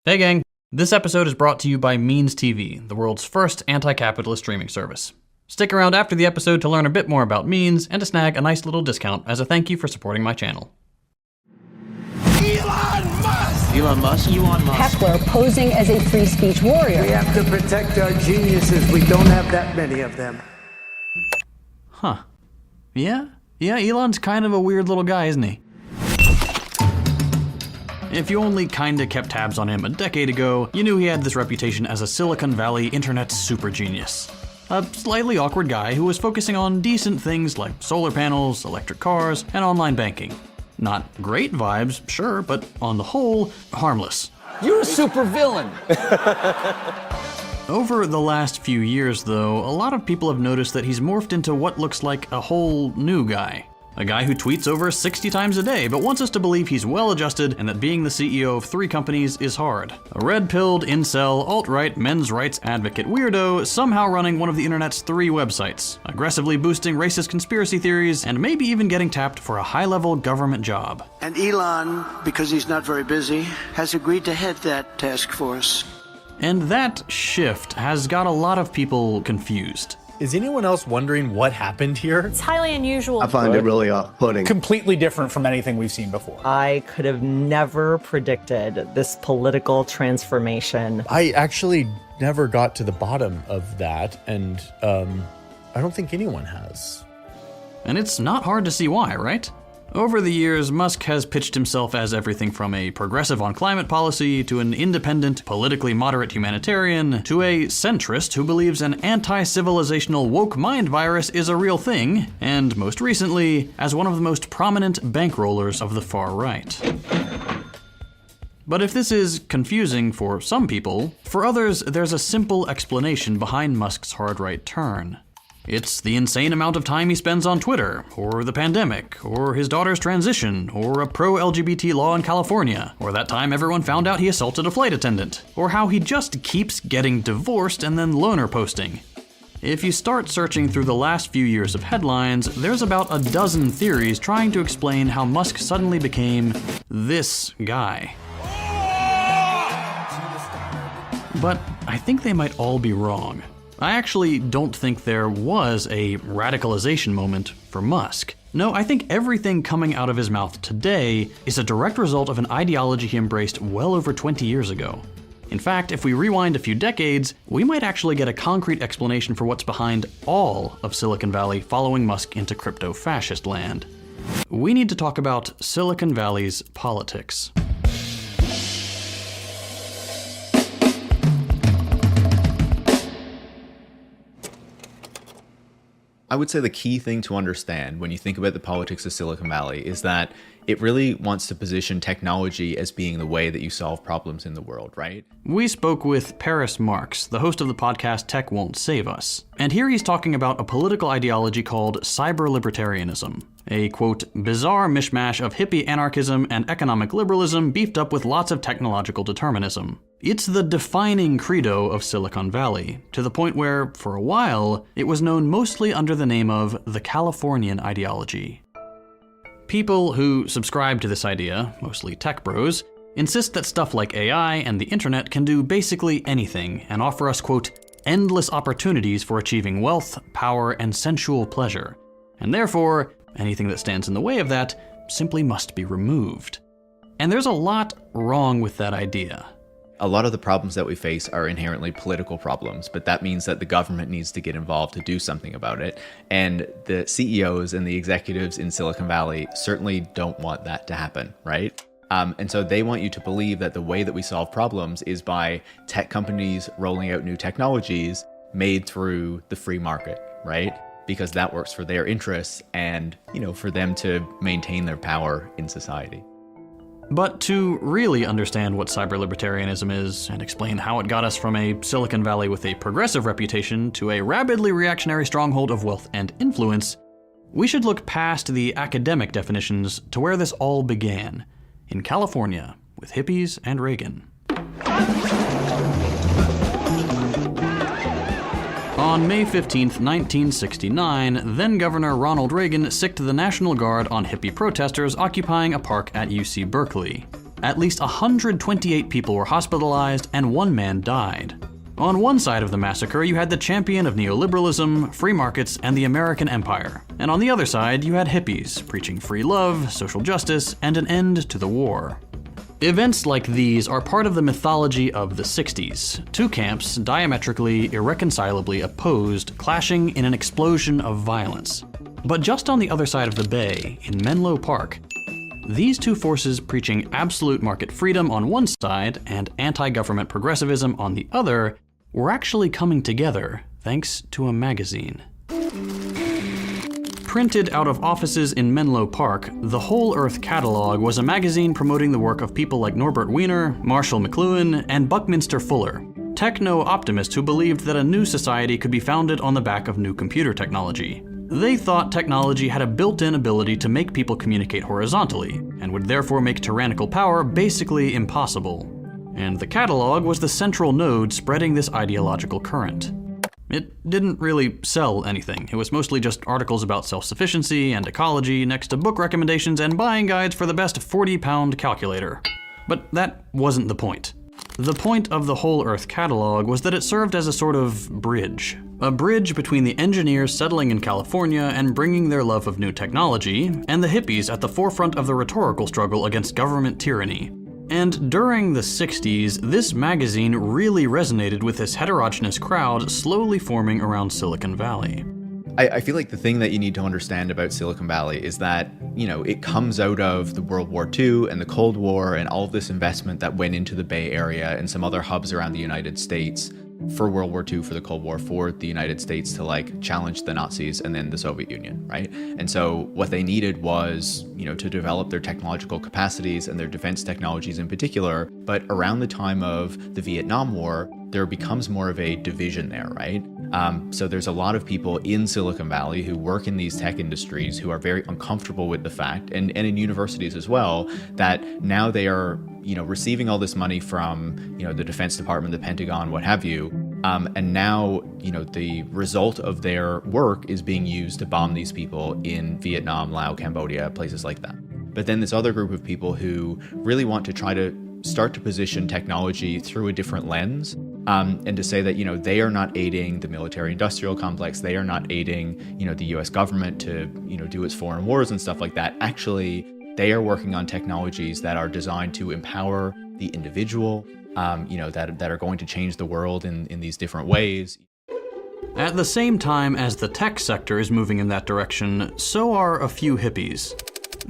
Hey gang, this episode is brought to you by Means TV, the world's first anti-capitalist streaming service. Stick around after the episode to learn a bit more about Means and to snag a nice little discount as a thank you for supporting my channel. Elon Musk! Elon Musk? Elon Musk. Heckler posing as a free speech warrior. We have to protect our geniuses. We don't have that many of them. Huh. Yeah, Elon's kind of a weird little guy, isn't he? If you only kinda kept tabs on him a decade ago, you knew he had this reputation as a Silicon Valley internet super genius. A slightly awkward guy who was focusing on decent things like solar panels, electric cars, and online banking. Not great vibes, sure, but on the whole, harmless. You're a supervillain. Over the last few years, though, a lot of people have noticed that he's morphed into what looks like a whole new guy. A guy who tweets over 60 times a day, but wants us to believe he's well-adjusted and that being the CEO of 3 companies is hard. A red-pilled, incel, alt-right, men's rights advocate weirdo, somehow running one of the internet's 3 websites, aggressively boosting racist conspiracy theories, and maybe even getting tapped for a high-level government job. And Elon, because he's not very busy, has agreed to head that task force. And that shift has got a lot of people confused. Is anyone else wondering what happened here? It's highly unusual. I find it really off-putting. Completely different from anything we've seen before. I could have never predicted this political transformation. I actually never got to the bottom of that, and I don't think anyone has. And it's not hard to see why, right? Over the years, Musk has pitched himself as everything from a progressive on climate policy to an independent, politically moderate humanitarian to a centrist who believes an anti-civilizational woke mind virus is a real thing, and most recently, as one of the most prominent bankrollers of the far right. But if this is confusing for some people, for others, there's a simple explanation behind Musk's hard right turn. It's the insane amount of time he spends on Twitter, or the pandemic, or his daughter's transition, or a pro-LGBT law in California, or that time everyone found out he assaulted a flight attendant, or how he just keeps getting divorced and then loner posting. If you start searching through the last few years of headlines, there's about a dozen theories trying to explain how Musk suddenly became this guy. But I think they might all be wrong. I actually don't think there was a radicalization moment for Musk. No, I think everything coming out of his mouth today is a direct result of an ideology he embraced well over 20 years ago. In fact, if we rewind a few decades, we might actually get a concrete explanation for what's behind all of Silicon Valley following Musk into crypto-fascist land. We need to talk about Silicon Valley's politics. I would say the key thing to understand when you think about the politics of Silicon Valley is that it really wants to position technology as being the way that you solve problems in the world, right? We spoke with Paris Marx, the host of the podcast Tech Won't Save Us. And here he's talking about a political ideology called cyber-libertarianism. A, quote, bizarre mishmash of hippie anarchism and economic liberalism beefed up with lots of technological determinism. It's the defining credo of Silicon Valley, to the point where, for a while, it was known mostly under the name of the Californian ideology. People who subscribe to this idea, mostly tech bros, insist that stuff like AI and the internet can do basically anything and offer us, quote, endless opportunities for achieving wealth, power, and sensual pleasure. And therefore, anything that stands in the way of that simply must be removed. And there's a lot wrong with that idea. A lot of the problems that we face are inherently political problems, but that means that the government needs to get involved to do something about it. And the CEOs and the executives in Silicon Valley certainly don't want that to happen, right? And so they want you to believe that the way that we solve problems is by tech companies rolling out new technologies made through the free market, right? Because that works for their interests and, for them to maintain their power in society. But to really understand what cyber-libertarianism is and explain how it got us from a Silicon Valley with a progressive reputation to a rabidly reactionary stronghold of wealth and influence, we should look past the academic definitions to where this all began, in California, with hippies and Reagan. On May 15, 1969, then-Governor Ronald Reagan sicked the National Guard on hippie protesters occupying a park at UC Berkeley. at least 128 people were hospitalized and 1 man died. On one side of the massacre, you had the champion of neoliberalism, free markets, and the American empire. And on the other side, you had hippies, preaching free love, social justice, and an end to the war. Events like these are part of the mythology of the 60s. 2 camps, diametrically, irreconcilably opposed, clashing in an explosion of violence. But just on the other side of the bay, in Menlo Park, these 2 forces preaching absolute market freedom on one side and anti-government progressivism on the other were actually coming together thanks to a magazine. Printed out of offices in Menlo Park, the Whole Earth Catalog was a magazine promoting the work of people like Norbert Wiener, Marshall McLuhan, and Buckminster Fuller, techno-optimists who believed that a new society could be founded on the back of new computer technology. They thought technology had a built-in ability to make people communicate horizontally, and would therefore make tyrannical power basically impossible. And the catalog was the central node spreading this ideological current. It didn't really sell anything. It was mostly just articles about self-sufficiency and ecology next to book recommendations and buying guides for the best 40-pound calculator. But that wasn't the point. The point of the Whole Earth Catalog was that it served as a sort of bridge. A bridge between the engineers settling in California and bringing their love of new technology, and the hippies at the forefront of the rhetorical struggle against government tyranny. And during the 60s, this magazine really resonated with this heterogeneous crowd slowly forming around Silicon Valley. I feel like the thing that you need to understand about Silicon Valley is that, it comes out of the World War II and the Cold War and all of this investment that went into the Bay Area and some other hubs around the United States for World War II, for the Cold War, for the United States to challenge the Nazis and then the Soviet Union, right? And so what they needed was, to develop their technological capacities and their defense technologies in particular. But around the time of the Vietnam War, there becomes more of a division there, right? So there's a lot of people in Silicon Valley who work in these tech industries who are very uncomfortable with the fact, and in universities as well, that now they are, receiving all this money from, the Defense Department, the Pentagon, what have you. And now, the result of their work is being used to bomb these people in Vietnam, Laos, Cambodia, places like that. But then this other group of people who really want to try to start to position technology through a different lens, and to say that, they are not aiding the military-industrial complex, they are not aiding, the US government to, do its foreign wars and stuff like that. Actually, they are working on technologies that are designed to empower the individual, that are going to change the world in these different ways. At the same time as the tech sector is moving in that direction, so are a few hippies.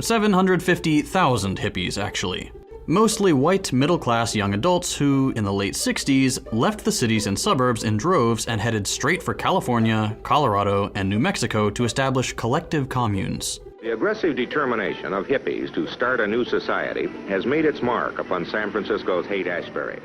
750,000 hippies, actually. Mostly white, middle-class young adults who, in the late 60s, left the cities and suburbs in droves and headed straight for California, Colorado, and New Mexico to establish collective communes. The aggressive determination of hippies to start a new society has made its mark upon San Francisco's Haight-Ashbury.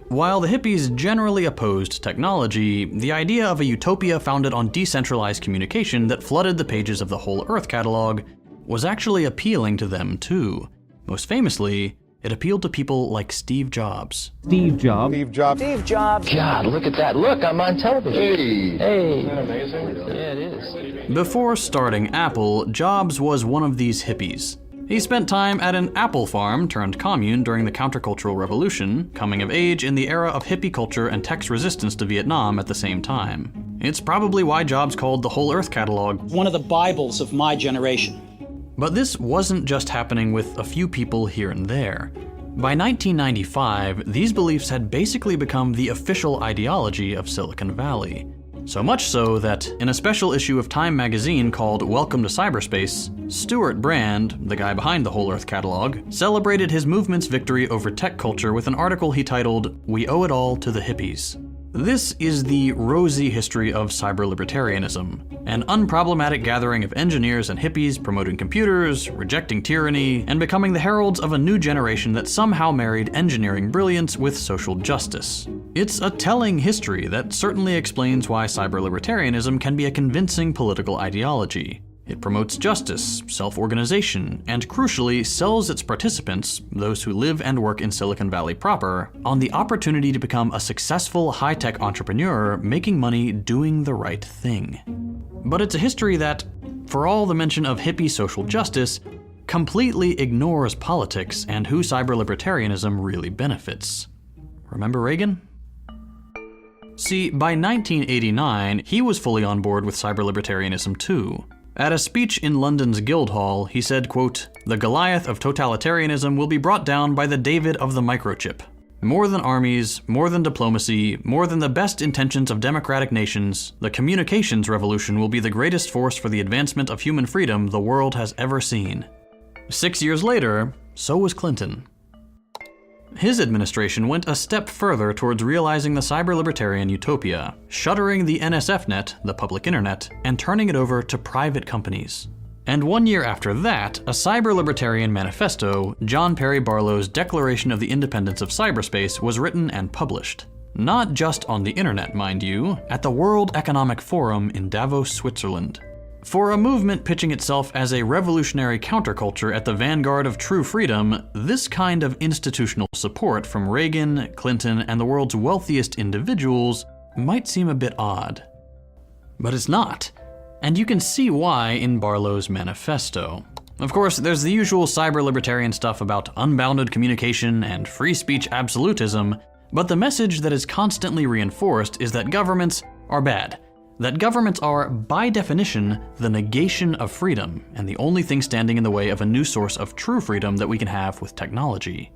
While the hippies generally opposed technology, the idea of a utopia founded on decentralized communication that flooded the pages of the Whole Earth Catalog was actually appealing to them too. Most famously, it appealed to people like Steve Jobs. Steve Jobs. God, look at that. Look, I'm on television. Hey. Isn't that amazing? Yeah, it is. Before starting Apple, Jobs was one of these hippies. He spent time at an apple farm turned commune during the countercultural revolution, coming of age in the era of hippie culture and tech's resistance to Vietnam at the same time. It's probably why Jobs called the Whole Earth Catalog one of the Bibles of my generation. But this wasn't just happening with a few people here and there. By 1995, these beliefs had basically become the official ideology of Silicon Valley. So much so that, in a special issue of Time magazine called Welcome to Cyberspace, Stuart Brand, the guy behind the Whole Earth Catalog, celebrated his movement's victory over tech culture with an article he titled, "We Owe It All to the Hippies." This is the rosy history of cyber-libertarianism, an unproblematic gathering of engineers and hippies promoting computers, rejecting tyranny, and becoming the heralds of a new generation that somehow married engineering brilliance with social justice. It's a telling history that certainly explains why cyber-libertarianism can be a convincing political ideology. It promotes justice, self-organization, and crucially sells its participants, those who live and work in Silicon Valley proper, on the opportunity to become a successful high-tech entrepreneur making money doing the right thing. But it's a history that, for all the mention of hippie social justice, completely ignores politics and who cyberlibertarianism really benefits. Remember Reagan? See, by 1989, he was fully on board with cyberlibertarianism too. At a speech in London's Guildhall, he said, quote, "The Goliath of totalitarianism will be brought down by the David of the microchip. More than armies, more than diplomacy, more than the best intentions of democratic nations, the communications revolution will be the greatest force for the advancement of human freedom the world has ever seen." 6 years later, so was Clinton. His administration went a step further towards realizing the cyber-libertarian utopia, shuttering the NSFnet, the public internet, and turning it over to private companies. And 1 year after that, a cyber-libertarian manifesto, John Perry Barlow's Declaration of the Independence of Cyberspace, was written and published. Not just on the internet, mind you, at the World Economic Forum in Davos, Switzerland. For a movement pitching itself as a revolutionary counterculture at the vanguard of true freedom, this kind of institutional support from Reagan, Clinton, and the world's wealthiest individuals might seem a bit odd. But it's not. And you can see why in Barlow's manifesto. Of course, there's the usual cyber-libertarian stuff about unbounded communication and free speech absolutism, but the message that is constantly reinforced is that governments are bad. That governments are, by definition, the negation of freedom, and the only thing standing in the way of a new source of true freedom that we can have with technology.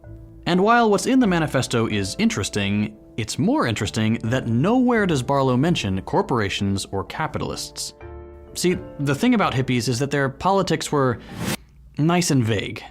And while what's in the manifesto is interesting, it's more interesting that nowhere does Barlow mention corporations or capitalists. See, the thing about hippies is that their politics were nice and vague.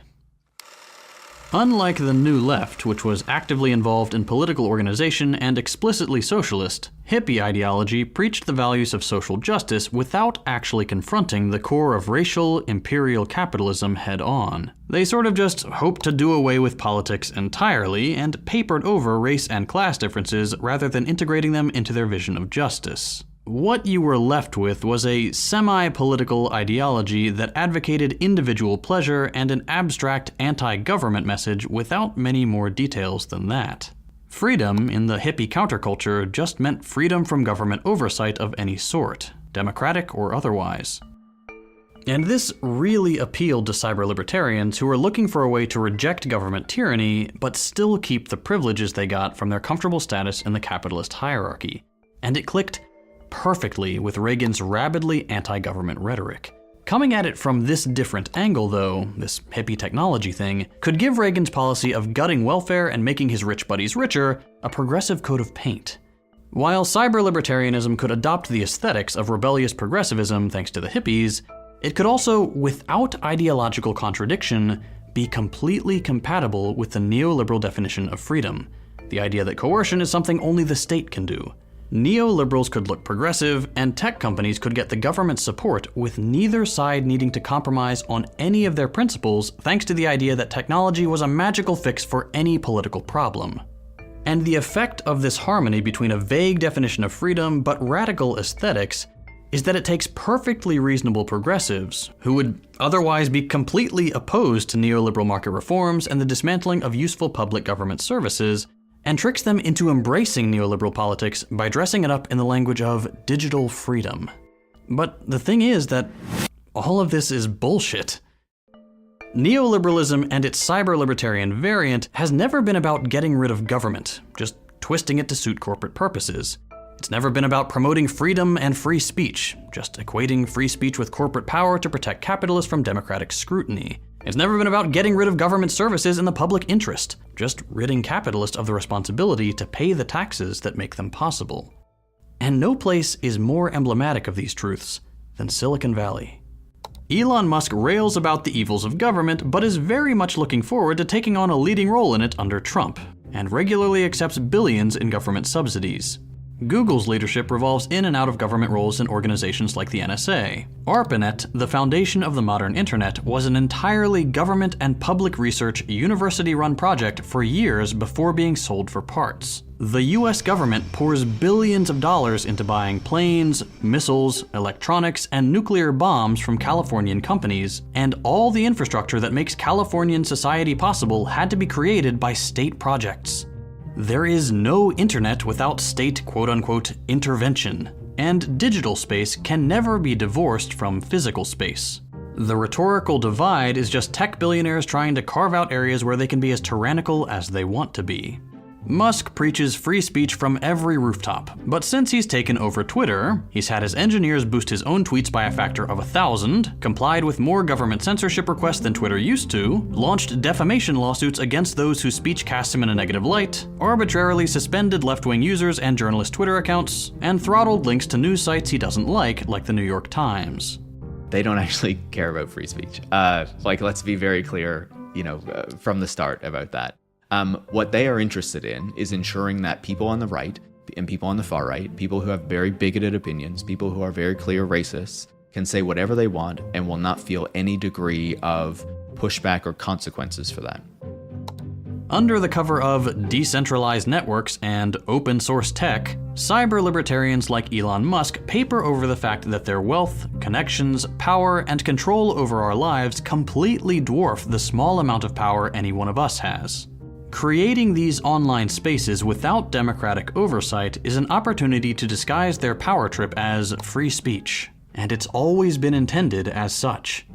Unlike the New Left, which was actively involved in political organization and explicitly socialist, hippie ideology preached the values of social justice without actually confronting the core of racial, imperial capitalism head-on. They sort of just hoped to do away with politics entirely and papered over race and class differences rather than integrating them into their vision of justice. What you were left with was a semi-political ideology that advocated individual pleasure and an abstract anti-government message without many more details than that. Freedom in the hippie counterculture just meant freedom from government oversight of any sort, democratic or otherwise. And this really appealed to cyber-libertarians who were looking for a way to reject government tyranny, but still keep the privileges they got from their comfortable status in the capitalist hierarchy. And it clicked perfectly with Reagan's rabidly anti-government rhetoric. Coming at it from this different angle, though, this hippie technology thing, could give Reagan's policy of gutting welfare and making his rich buddies richer a progressive coat of paint. While cyber-libertarianism could adopt the aesthetics of rebellious progressivism thanks to the hippies, it could also, without ideological contradiction, be completely compatible with the neoliberal definition of freedom, the idea that coercion is something only the state can do. Neoliberals could look progressive, and tech companies could get the government's support with neither side needing to compromise on any of their principles thanks to the idea that technology was a magical fix for any political problem. And the effect of this harmony between a vague definition of freedom but radical aesthetics is that it takes perfectly reasonable progressives, who would otherwise be completely opposed to neoliberal market reforms and the dismantling of useful public government services, and tricks them into embracing neoliberal politics by dressing it up in the language of digital freedom. But the thing is that all of this is bullshit. Neoliberalism and its cyber-libertarian variant has never been about getting rid of government, just twisting it to suit corporate purposes. It's never been about promoting freedom and free speech, just equating free speech with corporate power to protect capitalists from democratic scrutiny. It's never been about getting rid of government services in the public interest, just ridding capitalists of the responsibility to pay the taxes that make them possible. And no place is more emblematic of these truths than Silicon Valley. Elon Musk rails about the evils of government, but is very much looking forward to taking on a leading role in it under Trump, and regularly accepts billions in government subsidies. Google's leadership revolves in and out of government roles in organizations like the NSA. ARPANET, the foundation of the modern internet, was an entirely government and public research, university-run project for years before being sold for parts. The US government pours billions of dollars into buying planes, missiles, electronics, and nuclear bombs from Californian companies, and all the infrastructure that makes Californian society possible had to be created by state projects. There is no internet without state quote-unquote intervention, and digital space can never be divorced from physical space. The rhetorical divide is just tech billionaires trying to carve out areas where they can be as tyrannical as they want to be. Musk preaches free speech from every rooftop, but since he's taken over Twitter, he's had his engineers boost his own tweets by a factor of 1,000, complied with more government censorship requests than Twitter used to, launched defamation lawsuits against those whose speech casts him in a negative light, arbitrarily suspended left-wing users and journalist Twitter accounts, and throttled links to news sites he doesn't like the New York Times. They don't actually care about free speech. Let's be very clear, from the start about that. What they are interested in is ensuring that people on the right and people on the far right, people who have very bigoted opinions, people who are very clear racists, can say whatever they want and will not feel any degree of pushback or consequences for that. Under the cover of decentralized networks and open source tech, cyber libertarians like Elon Musk paper over the fact that their wealth, connections, power, and control over our lives completely dwarf the small amount of power any one of us has. Creating these online spaces without democratic oversight is an opportunity to disguise their power trip as free speech, and it's always been intended as such.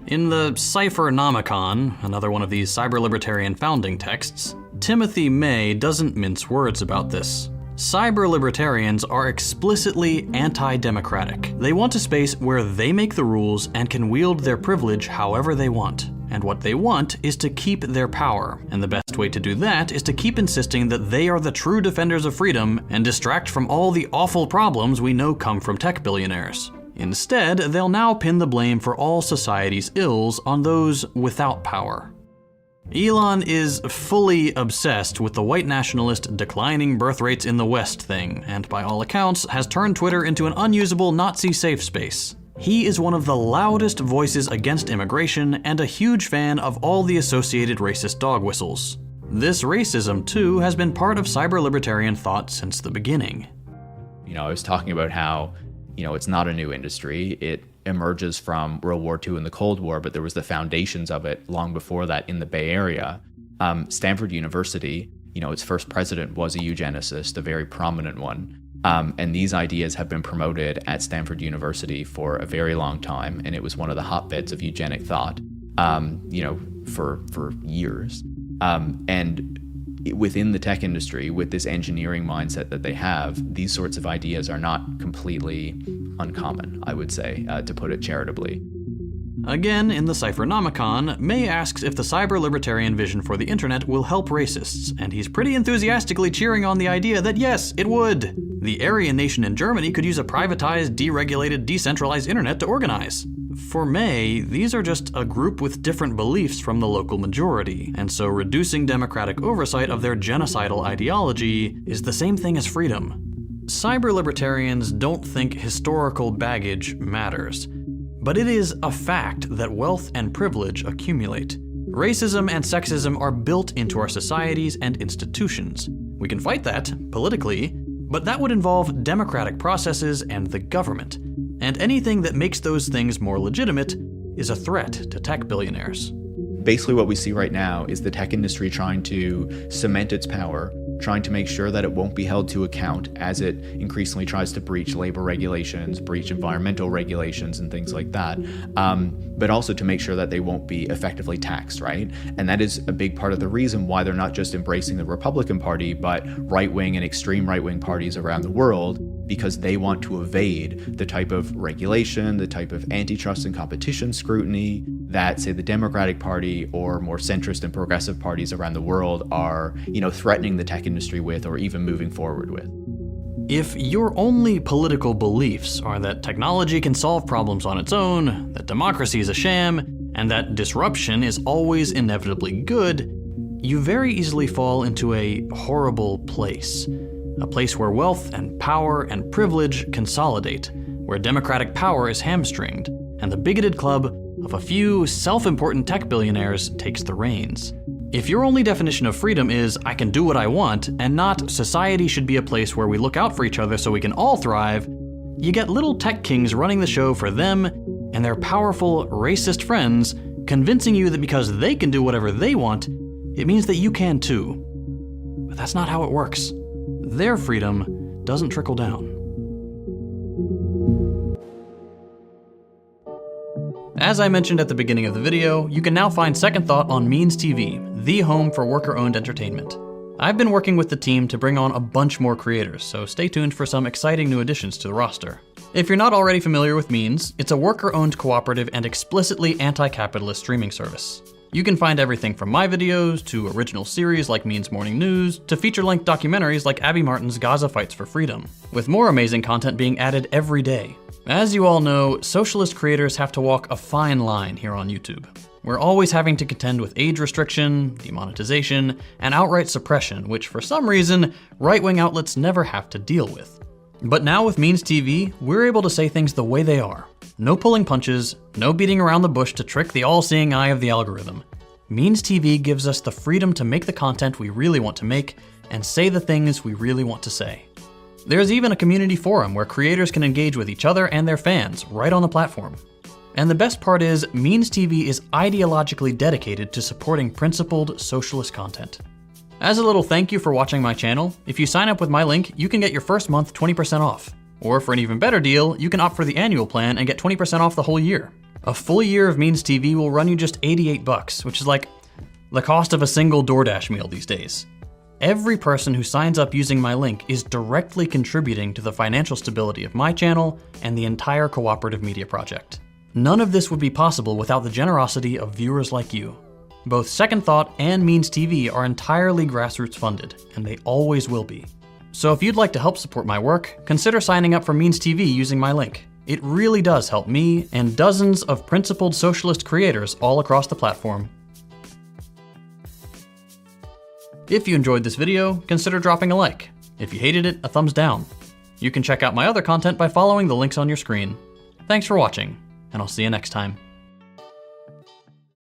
In the Cyphernomicon, another one of these cyber-libertarian founding texts, Timothy May doesn't mince words about this. Cyber-libertarians are explicitly anti-democratic. They want a space where they make the rules and can wield their privilege however they want. And what they want is to keep their power, and the best way to do that is to keep insisting that they are the true defenders of freedom and distract from all the awful problems we know come from tech billionaires. Instead, they'll now pin the blame for all society's ills on those without power. Elon is fully obsessed with the white nationalist declining birth rates in the West thing, and by all accounts has turned Twitter into an unusable Nazi safe space. He is one of the loudest voices against immigration and a huge fan of all the associated racist dog whistles. This racism, too, has been part of cyber-libertarian thought since the beginning. I was talking about how, it's not a new industry. It emerges from World War II and the Cold War, but there was the foundations of it long before that in the Bay Area. Stanford University, its first president was a eugenicist, a very prominent one. And these ideas have been promoted at Stanford University for a very long time, and it was one of the hotbeds of eugenic thought, for years. And within the tech industry, with this engineering mindset that they have, these sorts of ideas are not completely uncommon, I would say, to put it charitably. Again, in the Cyphernomicon, May asks if the cyber-libertarian vision for the internet will help racists, and he's pretty enthusiastically cheering on the idea that yes, it would. The Aryan nation in Germany could use a privatized, deregulated, decentralized internet to organize. For May, these are just a group with different beliefs from the local majority, and so reducing democratic oversight of their genocidal ideology is the same thing as freedom. Cyber-libertarians don't think historical baggage matters, but it is a fact that wealth and privilege accumulate. Racism and sexism are built into our societies and institutions. We can fight that, politically, but that would involve democratic processes and the government. And anything that makes those things more legitimate is a threat to tech billionaires. Basically what we see right now is the tech industry trying to cement its power, trying to make sure that it won't be held to account as it increasingly tries to breach labor regulations, breach environmental regulations, and things like that. But also to make sure that they won't be effectively taxed, right? And that is a big part of the reason why they're not just embracing the Republican Party, but right-wing and extreme right-wing parties around the world, because they want to evade the type of regulation, the type of antitrust and competition scrutiny that, say, the Democratic Party or more centrist and progressive parties around the world are, threatening the tech industry with or even moving forward with. If your only political beliefs are that technology can solve problems on its own, that democracy is a sham, and that disruption is always inevitably good, you very easily fall into a horrible place. A place where wealth and power and privilege consolidate, where democratic power is hamstringed, and the bigoted club of a few self-important tech billionaires takes the reins. If your only definition of freedom is, I can do what I want, and not society should be a place where we look out for each other so we can all thrive, you get little tech kings running the show for them and their powerful, racist friends, convincing you that because they can do whatever they want, it means that you can too. But that's not how it works. Their freedom doesn't trickle down. As I mentioned at the beginning of the video, you can now find Second Thought on Means TV, the home for worker-owned entertainment. I've been working with the team to bring on a bunch more creators, so stay tuned for some exciting new additions to the roster. If you're not already familiar with Means, it's a worker-owned cooperative and explicitly anti-capitalist streaming service. You can find everything from my videos, to original series like Means Morning News, to feature-length documentaries like Abby Martin's Gaza Fights for Freedom, with more amazing content being added every day. As you all know, socialist creators have to walk a fine line here on YouTube. We're always having to contend with age restriction, demonetization, and outright suppression, which for some reason, right-wing outlets never have to deal with. But now with Means TV, we're able to say things the way they are. No pulling punches, no beating around the bush to trick the all-seeing eye of the algorithm. Means TV gives us the freedom to make the content we really want to make and say the things we really want to say. There's even a community forum where creators can engage with each other and their fans right on the platform. And the best part is, Means TV is ideologically dedicated to supporting principled socialist content. As a little thank you for watching my channel, if you sign up with my link, you can get your first month 20% off. Or for an even better deal, you can opt for the annual plan and get 20% off the whole year. A full year of Means TV will run you just $88, which is like the cost of a single DoorDash meal these days. Every person who signs up using my link is directly contributing to the financial stability of my channel and the entire cooperative media project. None of this would be possible without the generosity of viewers like you. Both Second Thought and Means TV are entirely grassroots funded, and they always will be. So if you'd like to help support my work, consider signing up for Means TV using my link. It really does help me and dozens of principled socialist creators all across the platform. If you enjoyed this video, consider dropping a like. If you hated it, a thumbs down. You can check out my other content by following the links on your screen. Thanks for watching, and I'll see you next time.